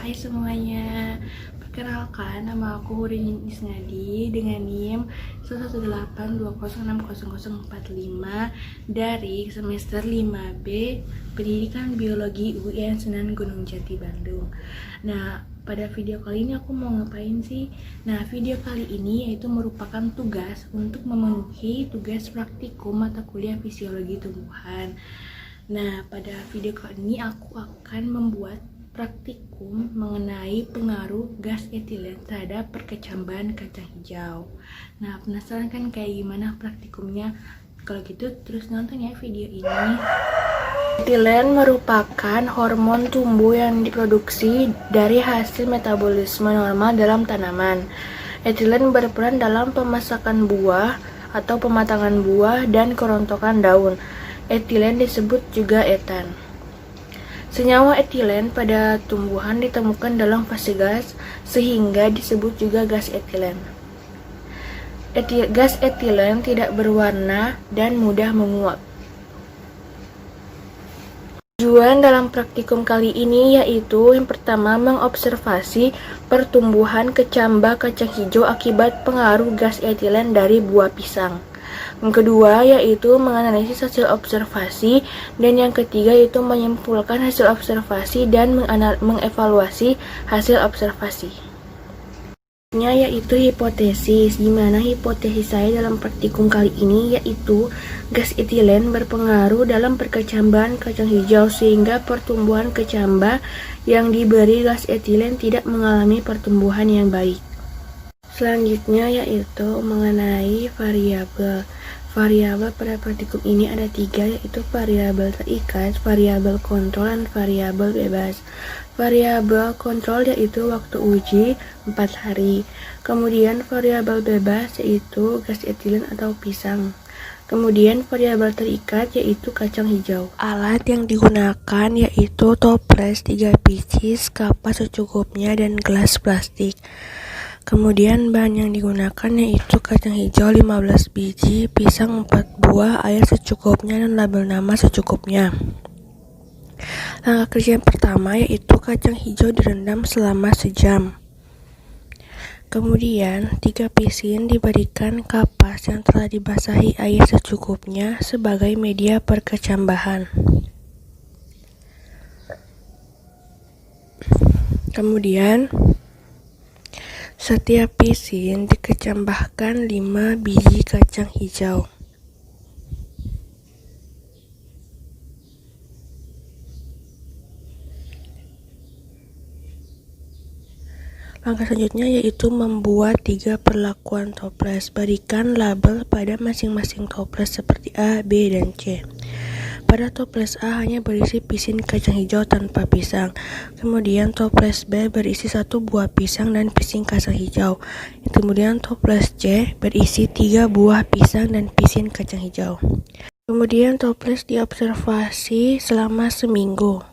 Hai semuanya, perkenalkan nama aku Hurin Isnadi dengan NIM 11820600045 dari semester 5B Pendidikan Biologi UIN Sunan Gunung Jati Bandung. Nah, pada video kali ini aku mau ngapain sih? Nah, video kali ini yaitu merupakan tugas untuk memenuhi tugas praktikum mata kuliah fisiologi tumbuhan. Nah, pada video kali ini aku akan membuat praktikum mengenai pengaruh gas etilen terhadap perkecambahan kacang hijau. Nah, penasaran kan kayak gimana praktikumnya? Kalau gitu terus nonton ya video ini. Etilen merupakan hormon tumbuh yang diproduksi dari hasil metabolisme normal dalam tanaman. Etilen berperan dalam pemasakan buah atau pematangan buah dan kerontokan daun. Etilen disebut juga etan. Senyawa etilen pada tumbuhan ditemukan dalam fase gas, sehingga disebut juga gas etilen. Gas etilen tidak berwarna dan mudah menguap. Tujuan dalam praktikum kali ini yaitu yang pertama mengobservasi pertumbuhan kecambah kacang hijau akibat pengaruh gas etilen dari buah pisang. Yang kedua yaitu menganalisis hasil observasi, dan yang ketiga yaitu menyimpulkan hasil observasi dan mengevaluasi hasil observasi. Yaitu hipotesis. Gimana hipotesis saya dalam praktikum kali ini? Yaitu gas etilen berpengaruh dalam perkecambahan kacang hijau sehingga pertumbuhan kecambah yang diberi gas etilen tidak mengalami pertumbuhan yang baik. Selanjutnya yaitu mengenai variabel. Variabel pada praktikum ini ada 3, yaitu variabel terikat, variabel kontrol, dan variabel bebas. Variabel kontrol yaitu waktu uji 4 hari. Kemudian variabel bebas yaitu gas etilen atau pisang. Kemudian variabel terikat yaitu kacang hijau. Alat yang digunakan yaitu toples 3 biji, kapas secukupnya, dan gelas plastik. Kemudian bahan yang digunakan yaitu kacang hijau 15 biji, pisang 4 buah, air secukupnya, dan label nama secukupnya. Langkah kerja yang pertama yaitu kacang hijau direndam selama sejam. Kemudian 3 pisin diberikan kapas yang telah dibasahi air secukupnya sebagai media perkecambahan. Kemudian setiap pisin dikecambahkan 5 biji kacang hijau. Langkah selanjutnya yaitu membuat 3 perlakuan toples. Berikan label pada masing-masing toples seperti A, B, dan C. Pada toples A hanya berisi pisin kacang hijau tanpa pisang. Kemudian toples B berisi 1 buah pisang dan pisin kacang hijau. Kemudian toples C berisi 3 buah pisang dan pisin kacang hijau. Kemudian toples diobservasi selama seminggu.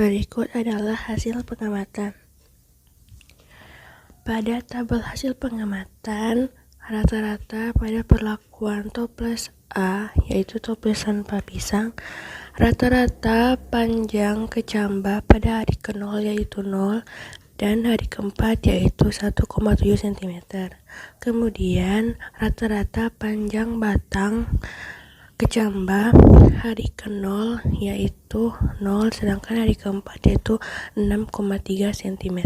Berikut adalah hasil pengamatan. Pada tabel hasil pengamatan, rata-rata pada perlakuan toples A, yaitu toples tanpa pisang, rata-rata panjang kecambah pada hari ke-0 yaitu 0 dan hari keempat yaitu 1,7 cm. Kemudian rata-rata panjang batang kecambah hari ke-0 yaitu 0, sedangkan hari keempat yaitu 6,3 cm.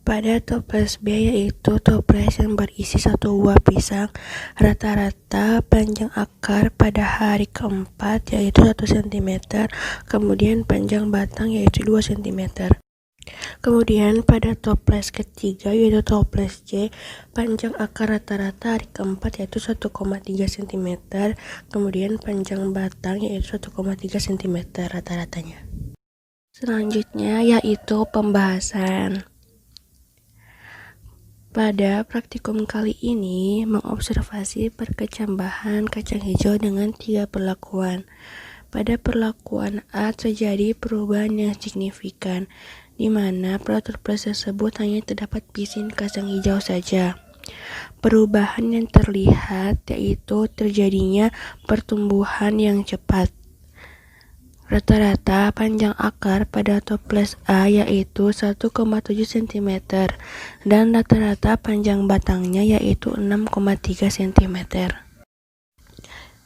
Pada toples B, yaitu toples yang berisi 1 buah pisang, rata-rata panjang akar pada hari keempat yaitu 1 cm, kemudian panjang batang yaitu 2 cm. Kemudian pada toples ketiga, yaitu toples C, panjang akar rata-rata hari keempat yaitu 1,3 cm, kemudian panjang batang yaitu 1,3 cm rata-ratanya. Selanjutnya yaitu pembahasan. Pada praktikum kali ini mengobservasi perkecambahan kacang hijau dengan 3 perlakuan. Pada perlakuan A terjadi perubahan yang signifikan, di mana pada toples tersebut hanya terdapat pisin kacang hijau saja. Perubahan yang terlihat yaitu terjadinya pertumbuhan yang cepat. Rata-rata panjang akar pada toples A yaitu 1,7 cm dan rata-rata panjang batangnya yaitu 6,3 cm.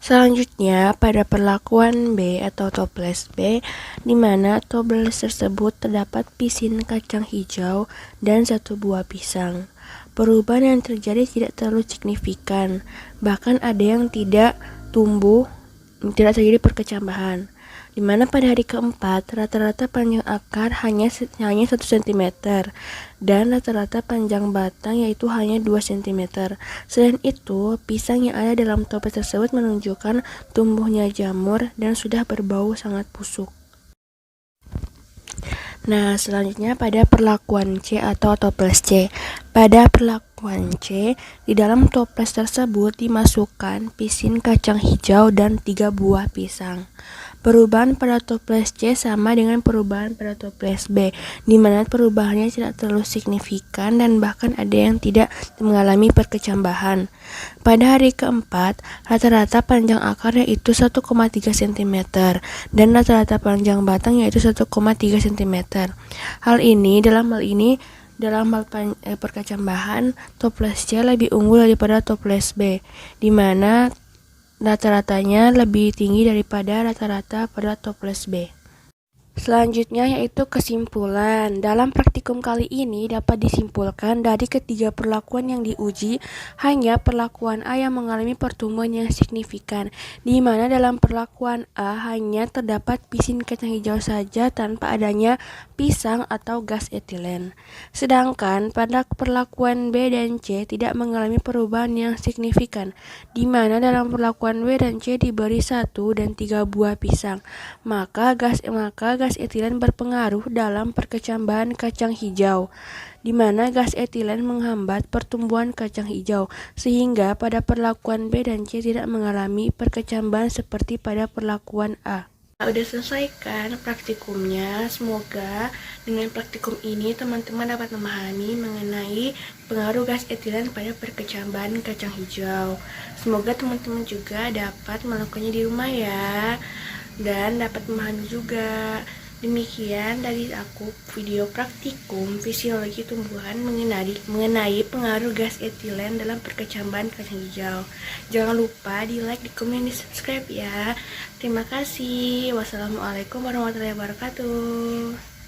Selanjutnya pada perlakuan B atau toples B, di mana toples tersebut terdapat pisin kacang hijau dan 1 buah pisang. Perubahan yang terjadi tidak terlalu signifikan, bahkan ada yang tidak terjadi perkecambahan, di mana pada hari keempat rata-rata panjang akar hanya 1 cm dan rata-rata panjang batang yaitu hanya 2 cm. Selain itu, pisang yang ada dalam toples tersebut menunjukkan tumbuhnya jamur dan sudah berbau sangat busuk. Nah, selanjutnya pada perlakuan C atau toples C. Pada perlakuan C, di dalam toples tersebut dimasukkan pisin kacang hijau dan 3 buah pisang. Perubahan pada toples C sama dengan perubahan pada toples B, di mana perubahannya tidak terlalu signifikan dan bahkan ada yang tidak mengalami perkecambahan. Pada hari keempat, rata-rata panjang akar yaitu 1,3 cm dan rata-rata panjang batang yaitu 1,3 cm. Dalam hal perkecambahan, toples C lebih unggul daripada toples B, di mana rata-ratanya lebih tinggi daripada rata-rata pada toples B. Selanjutnya yaitu kesimpulan. Dalam praktikum kali ini dapat disimpulkan dari ketiga perlakuan yang diuji, hanya perlakuan A yang mengalami pertumbuhan yang signifikan, di mana dalam perlakuan A hanya terdapat pisin kacang hijau saja tanpa adanya pisang atau gas etilen. Sedangkan pada perlakuan B dan C tidak mengalami perubahan yang signifikan, di mana dalam perlakuan B dan C diberi 1 dan 3 buah pisang, maka gas etilen berpengaruh dalam perkecambahan kacang hijau, di mana gas etilen menghambat pertumbuhan kacang hijau, sehingga pada perlakuan B dan C tidak mengalami perkecambahan seperti pada perlakuan A. Udah selesai kan praktikumnya? Semoga dengan praktikum ini teman-teman dapat memahami mengenai pengaruh gas etilen pada perkecambahan kacang hijau. Semoga teman-teman juga dapat melakukannya di rumah ya, dan dapat memahami juga. Demikian dari aku video praktikum fisiologi tumbuhan mengenai pengaruh gas etilen dalam perkecambahan kacang hijau. Jangan lupa di like, di komen, di subscribe ya. Terima kasih. Wassalamualaikum warahmatullahi wabarakatuh.